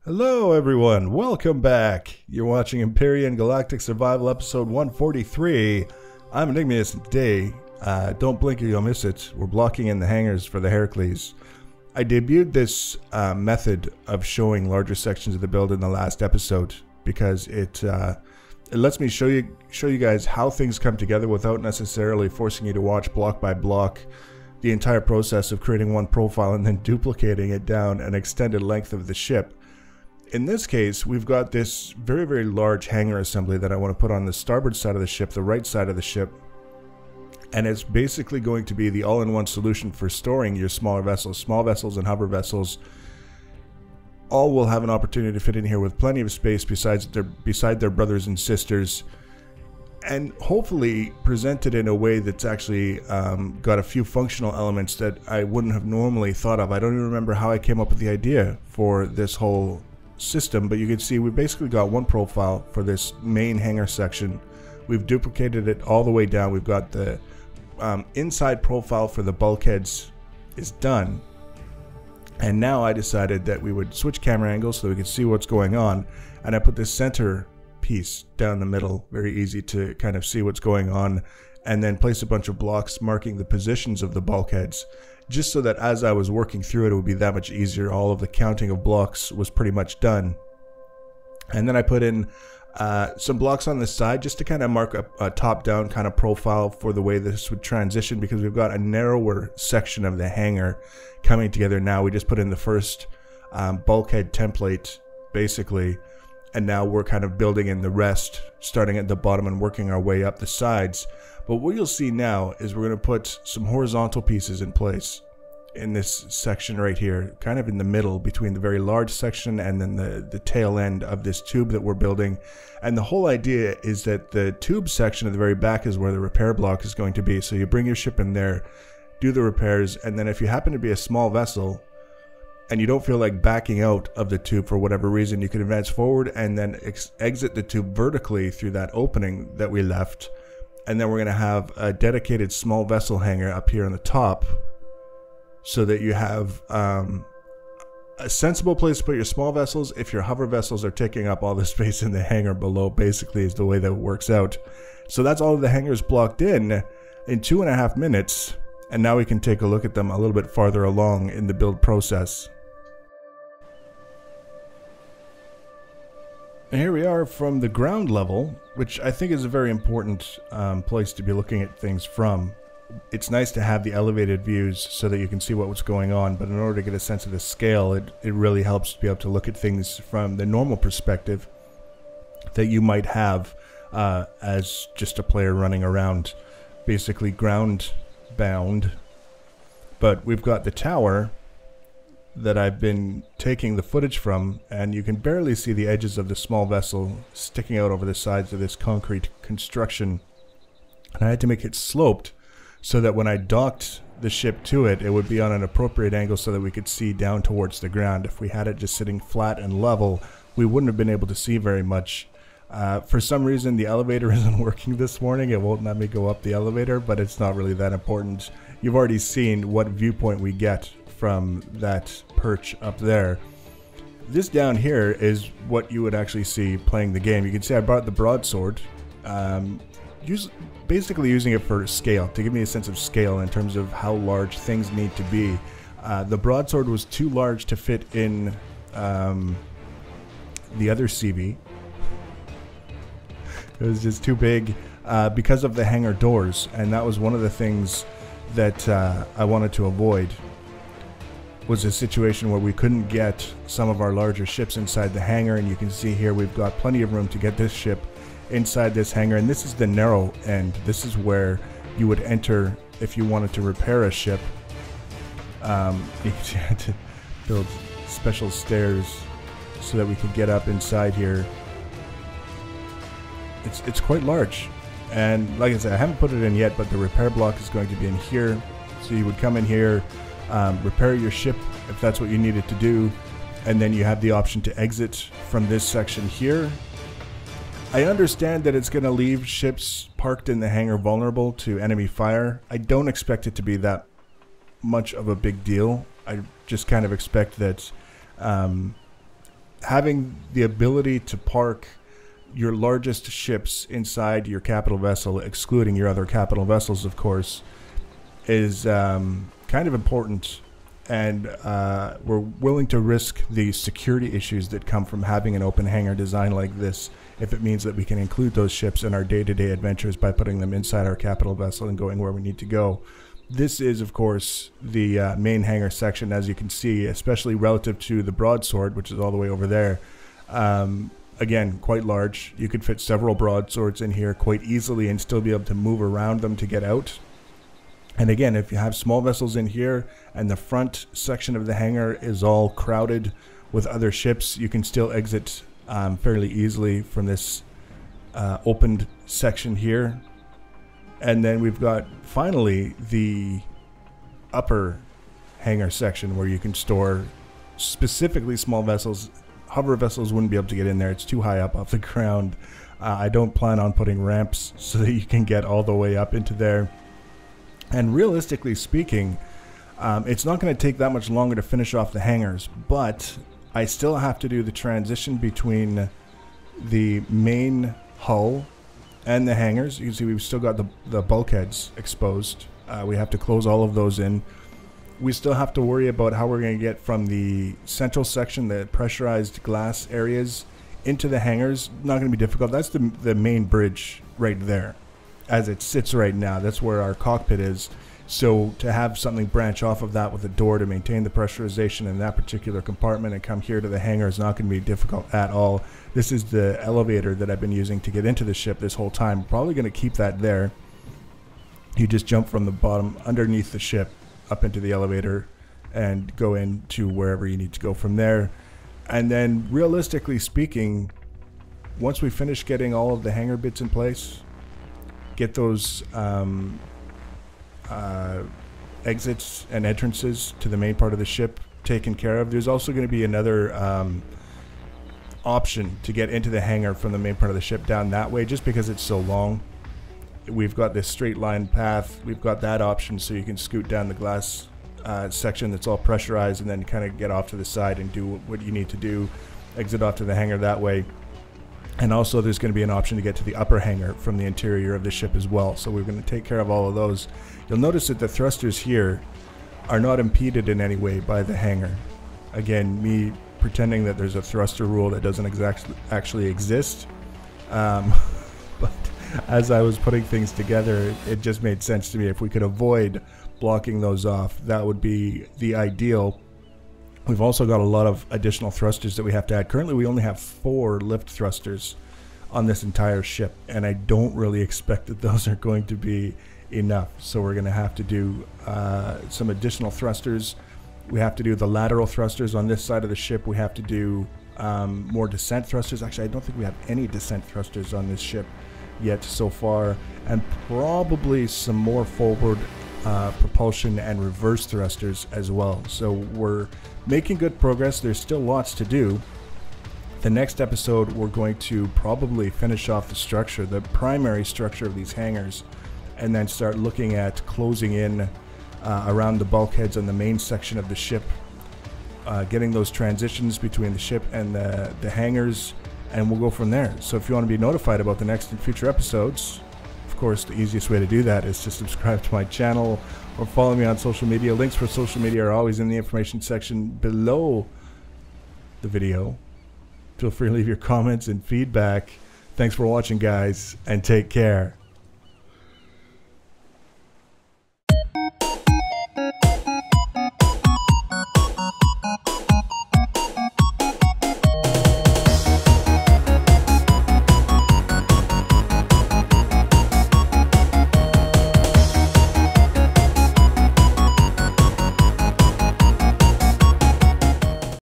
Hello everyone, welcome back. You're watching Empyrion Galactic Survival episode 143. I'm Enigmius and today, don't blink or you'll miss it, we're blocking in the hangars for the Heracles. I debuted this method of showing larger sections of the build in the last episode because it lets me show you guys how things come together without necessarily forcing you to watch block by block the entire process of creating one profile and then duplicating it down an extended length of the ship. In this case, we've got this very, very large hangar assembly that I want to put on the starboard side of the ship, the right side of the ship. And it's basically going to be the all-in-one solution for storing your smaller vessels. Small vessels and hover vessels all will have an opportunity to fit in here with plenty of space beside their brothers and sisters. And hopefully presented in a way that's actually got a few functional elements that I wouldn't have normally thought of. I don't even remember how I came up with the idea for this whole system, but you can see we basically got one profile for this main hangar section. We've duplicated it all the way down. We've got the inside profile for the bulkheads is done, and now I decided that we would switch camera angles so we could see what's going on, and I put this center piece down the middle, very easy to kind of see what's going on, and then place a bunch of blocks marking the positions of the bulkheads, just so that as I was working through it, it would be that much easier. All of the counting of blocks was pretty much done. And then I put in some blocks on the side just to kind of mark a top-down kind of profile for the way this would transition, because we've got a narrower section of the hangar coming together now. We just put in the first bulkhead template, basically, and now we're kind of building in the rest, starting at the bottom and working our way up the sides. But what you'll see now is we're going to put some horizontal pieces in place in this section right here, kind of in the middle between the very large section and then the tail end of this tube that we're building. And the whole idea is that the tube section at the very back is where the repair block is going to be. So you bring your ship in there, do the repairs, and then if you happen to be a small vessel and you don't feel like backing out of the tube for whatever reason, you can advance forward and then exit the tube vertically through that opening that we left. And then we're going to have a dedicated small vessel hangar up here on the top, so that you have a sensible place to put your small vessels if your hover vessels are taking up all the space in the hangar below, basically is the way that it works out. So that's all of the hangars blocked in 2.5 minutes, and now we can take a look at them a little bit farther along in the build process. And here we are from the ground level, which I think is a very important place to be looking at things from. It's nice to have the elevated views so that you can see what's going on, but in order to get a sense of the scale, it really helps to be able to look at things from the normal perspective that you might have as just a player running around, basically ground bound. But we've got the tower that I've been taking the footage from, and you can barely see the edges of the small vessel sticking out over the sides of this concrete construction. And I had to make it sloped so that when I docked the ship to it, it would be on an appropriate angle so that we could see down towards the ground. If we had it just sitting flat and level, we wouldn't have been able to see very much. For some reason, the elevator isn't working this morning. It won't let me go up the elevator, but it's not really that important. You've already seen what viewpoint we get from that perch up there. This down here is what you would actually see playing the game. You can see I brought the broadsword, basically using it for scale, to give me a sense of scale in terms of how large things need to be. The broadsword was too large to fit in the other CV. It was just too big because of the hangar doors, and that was one of the things that I wanted to avoid, was a situation where we couldn't get some of our larger ships inside the hangar. And you can see here we've got plenty of room to get this ship inside this hangar, and this is the narrow end. This is where you would enter if you wanted to repair a ship. You had to build special stairs so that we could get up inside here. It's quite large, and like I said, I haven't put it in yet, but the repair block is going to be in here. So you would come in here, repair your ship if that's what you needed to do, and then you have the option to exit from this section here. I understand that it's going to leave ships parked in the hangar vulnerable to enemy fire. I don't expect it to be that much of a big deal. I just kind of expect that having the ability to park your largest ships inside your capital vessel, excluding your other capital vessels, of course, is kind of important. And we're willing to risk the security issues that come from having an open hangar design like this, if it means that we can include those ships in our day-to-day adventures by putting them inside our capital vessel and going where we need to go. This is, of course, the main hangar section, as you can see, especially relative to the broadsword, which is all the way over there. Again, quite large. You could fit several broadswords in here quite easily and still be able to move around them to get out. And again, if you have small vessels in here and the front section of the hangar is all crowded with other ships, you can still exit fairly easily from this opened section here. And then we've got finally the upper hangar section where you can store specifically small vessels. Hover vessels wouldn't be able to get in there. It's too high up off the ground. I don't plan on putting ramps so that you can get all the way up into there. And realistically speaking, it's not going to take that much longer to finish off the hangars, but I still have to do the transition between the main hull and the hangars. You can see we've still got the bulkheads exposed. We have to close all of those in. We still have to worry about how we're going to get from the central section, the pressurized glass areas, into the hangars. Not going to be difficult. That's the main bridge right there. As it sits right now, that's where our cockpit is. So to have something branch off of that with a door to maintain the pressurization in that particular compartment and come here to the hangar is not going to be difficult at all. This is the elevator that I've been using to get into the ship this whole time. Probably going to keep that there. You just jump from the bottom underneath the ship up into the elevator and go into wherever you need to go from there. And then realistically speaking, once we finish getting all of the hangar bits in place, get those exits and entrances to the main part of the ship taken care of, there's also going to be another option to get into the hangar from the main part of the ship down that way, just because it's so long. We've got this straight line path. We've got that option so you can scoot down the glass section that's all pressurized and then kind of get off to the side and do what you need to do, exit off to the hangar that way. And also there's going to be an option to get to the upper hangar from the interior of the ship as well. So we're going to take care of all of those. You'll notice that the thrusters here are not impeded in any way by the hangar. Again, me pretending that there's a thruster rule that doesn't actually exist. But as I was putting things together, it just made sense to me. If we could avoid blocking those off, that would be the ideal. We've also got a lot of additional thrusters that we have to add. Currently, we only have 4 lift thrusters on this entire ship, and I don't really expect that those are going to be enough. So we're going to have to do some additional thrusters. We have to do the lateral thrusters on this side of the ship. We have to do more descent thrusters. Actually, I don't think we have any descent thrusters on this ship yet so far, and probably some more forward propulsion and reverse thrusters as well. So we're making good progress. There's still lots to do. The next episode we're going to probably finish off the structure, the primary structure of these hangars, and then start looking at closing in around the bulkheads on the main section of the ship, getting those transitions between the ship and the hangars, and we'll go from there. So if you want to be notified about the next and future episodes, of course, the easiest way to do that is to subscribe to my channel or follow me on social media. Links for social media are always in the information section below the video. Feel free to leave your comments and feedback. Thanks for watching, guys, and take care.